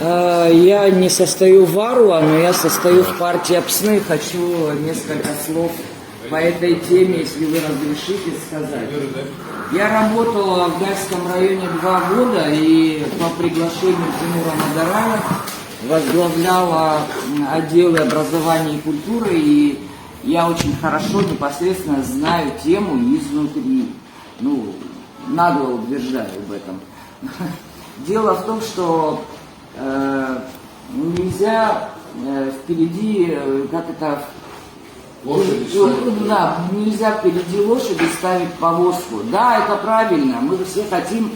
Я не состою в АРУА, но я состою в партии ОПСНы. Хочу несколько слов по этой теме, если вы разрешите, сказать. Я работала в Гальском районе 2 года и по приглашению Тимура Мадарая возглавляла отделы образования и культуры, и я очень хорошо, непосредственно знаю тему изнутри. Нагло утверждаю об этом. Дело в том, что нельзя впереди, нельзя впереди лошади ставить повозку. Да, это правильно, мы все хотим,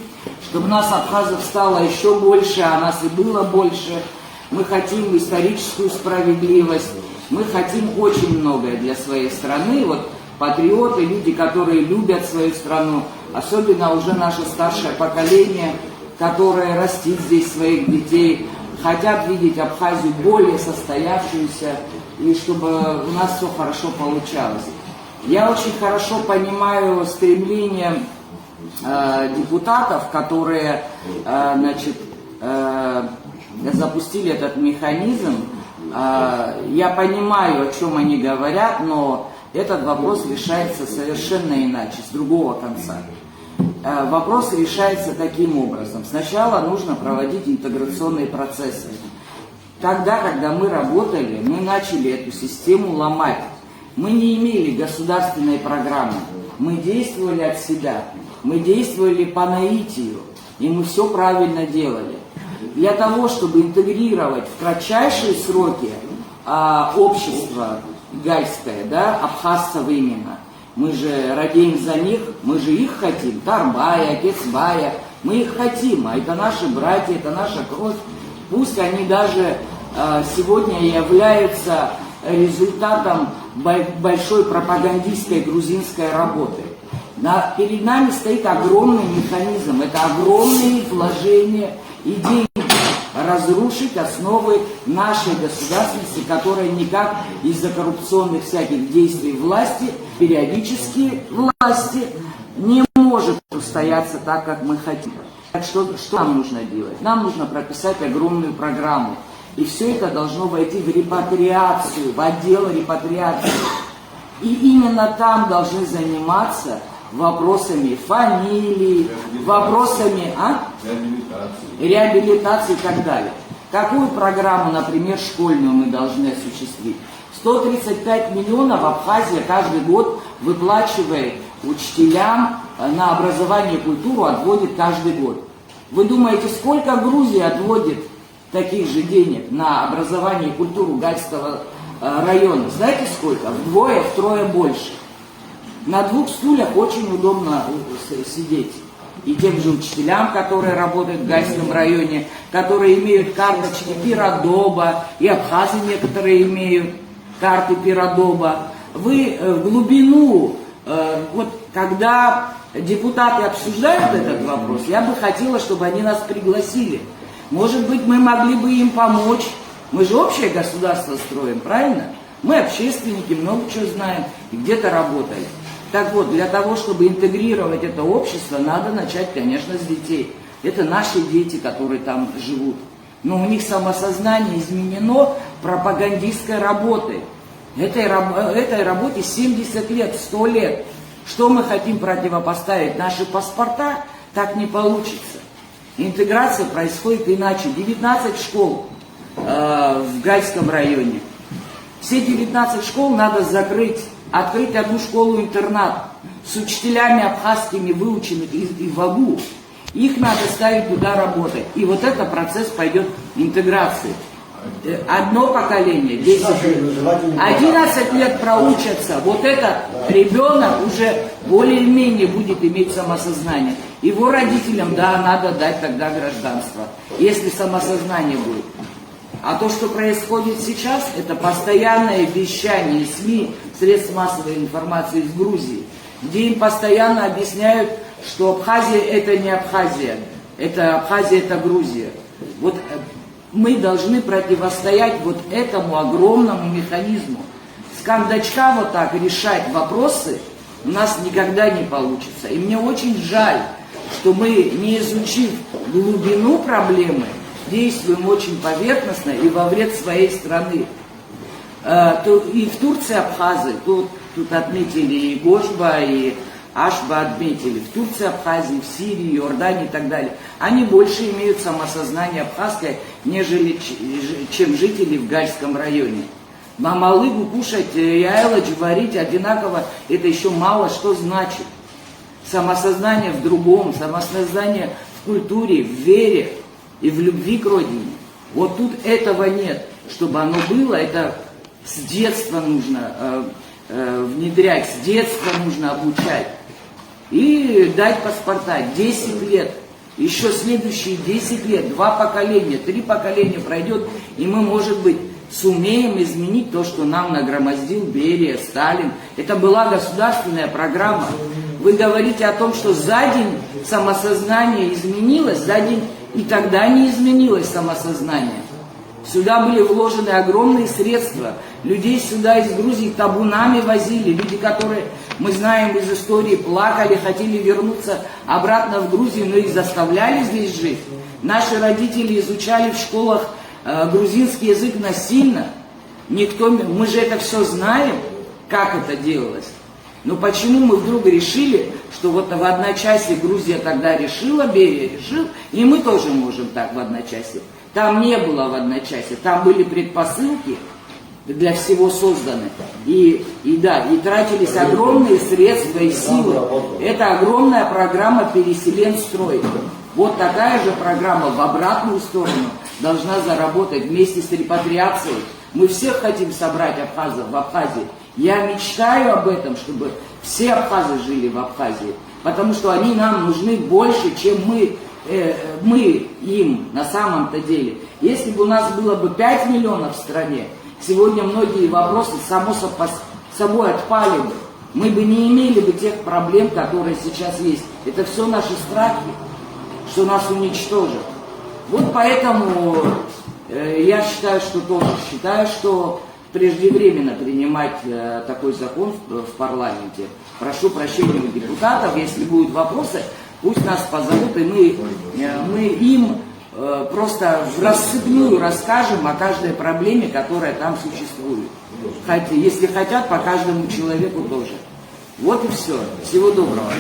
чтобы нас абхазов стало еще больше, а нас и было больше. Мы хотим историческую справедливость, мы хотим очень многое для своей страны. Вот патриоты, люди, которые любят свою страну, особенно уже наше старшее поколение, которое растит здесь своих детей, хотят видеть Абхазию более состоявшуюся, и чтобы у нас все хорошо получалось. Я очень хорошо понимаю стремление депутатов, которые запустили этот механизм. Я понимаю, о чем они говорят, но этот вопрос решается совершенно иначе, с другого конца. Вопрос решается таким образом. Сначала нужно проводить интеграционные процессы. Тогда, когда мы работали, мы начали эту систему ломать. Мы не имели государственной программы. Мы действовали от себя. Мы действовали по наитию. И мы все правильно делали. Для того, чтобы интегрировать в кратчайшие сроки общество гальское, абхазцев именно, мы же радеем за них, мы же их хотим, Тарбая, Кецбая, мы их хотим, а это наши братья, это наша кровь. Пусть они даже сегодня являются результатом большой пропагандистской грузинской работы. Перед нами стоит огромный механизм, это огромные вложения и деньги. Разрушить основы нашей государственности, которая никак из-за коррупционных всяких действий власти, периодически власти, не может устояться так, как мы хотим. Так что нам нужно делать? Нам нужно прописать огромную программу. И все это должно войти в репатриацию, в отдел репатриации. И именно там должны заниматься вопросами фамилии, вопросами реабилитации и так далее. Какую программу, например, школьную мы должны осуществить? 135 миллионов Абхазия каждый год выплачивает учителям на образование и культуру, отводит каждый год. Вы думаете, сколько Грузия отводит таких же денег на образование и культуру Гальского района? Знаете сколько? Вдвое-втрое больше. На 2 стульях очень удобно сидеть. И тем же учителям, которые работают в Гальском районе, которые имеют карточки Пиродоба, и абхазы некоторые имеют карты Пиродоба. Вы в глубину, когда депутаты обсуждают этот вопрос, я бы хотела, чтобы они нас пригласили. Может быть, мы могли бы им помочь. Мы же общее государство строим, правильно? Мы общественники, много чего знаем, и где-то работали. Так вот, для того, чтобы интегрировать это общество, надо начать, конечно, с детей. Это наши дети, которые там живут. Но у них самосознание изменено пропагандистской работой. Этой работе 70 лет, 100 лет. Что мы хотим противопоставить? Наши паспорта? Так не получится. Интеграция происходит иначе. 19 школ в Гальском районе. Все 19 школ надо закрыть. Открыть одну школу-интернат с учителями абхазскими, выученных и в АГУ. Их надо ставить туда работать. И вот этот процесс пойдет интеграции. Одно поколение, 10 лет, 11 лет проучатся. Вот этот ребенок уже более-менее будет иметь самосознание. Его родителям, надо дать тогда гражданство, если самосознание будет. А то, что происходит сейчас, это постоянное вещание СМИ, средств массовой информации из Грузии, где им постоянно объясняют, что Абхазия это не Абхазия, Абхазия это Грузия. Вот мы должны противостоять вот этому огромному механизму. С кондачка вот так решать вопросы у нас никогда не получится. И мне очень жаль, что мы, не изучив глубину проблемы, действуем очень поверхностно и во вред своей страны. И в Турции абхазы, тут отметили и Гошба, и Ашба отметили, в Турции, Абхазии, в Сирии, Иордании и так далее. Они больше имеют самосознание абхазское, нежели чем жители в Гальском районе. Мамалыгу кушать, яйлач варить одинаково, это еще мало что значит. Самосознание в другом, самосознание в культуре, в вере и в любви к родине. Вот тут этого нет. Чтобы оно было, это с детства нужно внедрять, с детства нужно обучать. И дать паспорта 10 лет, еще следующие 10 лет, 2 поколения, 3 поколения пройдет, и мы, может быть, сумеем изменить то, что нам нагромоздил Берия, Сталин. Это была государственная программа. Вы говорите о том, что за день самосознание изменилось, за день и тогда не изменилось самосознание. Сюда были вложены огромные средства. Людей сюда из Грузии табунами возили. Люди, которые, мы знаем из истории, плакали, хотели вернуться обратно в Грузию, но их заставляли здесь жить. Наши родители изучали в школах грузинский язык насильно. Мы же это все знаем, как это делалось. Но почему мы вдруг решили, что вот в одночасье Грузия тогда решила, Берия решил, и мы тоже можем так в одночасье. Там не было в одночасье, там были предпосылки для всего созданы. И тратились огромные средства и силы. Это огромная программа «Переселенстрой». Вот такая же программа в обратную сторону должна заработать вместе с репатриацией. Мы всех хотим собрать абхазов в Абхазии. Я мечтаю об этом, чтобы все абхазы жили в Абхазии, потому что они нам нужны больше, чем мы им на самом-то деле. Если бы у нас было бы 5 миллионов в стране, сегодня многие вопросы само собой отпали бы. Мы бы не имели бы тех проблем, которые сейчас есть. Это все наши страхи, что нас уничтожат. Вот поэтому я считаю, что преждевременно принимать такой закон в парламенте. Прошу прощения у депутатов, если будут вопросы, пусть нас позовут, и мы им просто в рассыпную расскажем о каждой проблеме, которая там существует. Если хотят, по каждому человеку тоже. Вот и все. Всего доброго.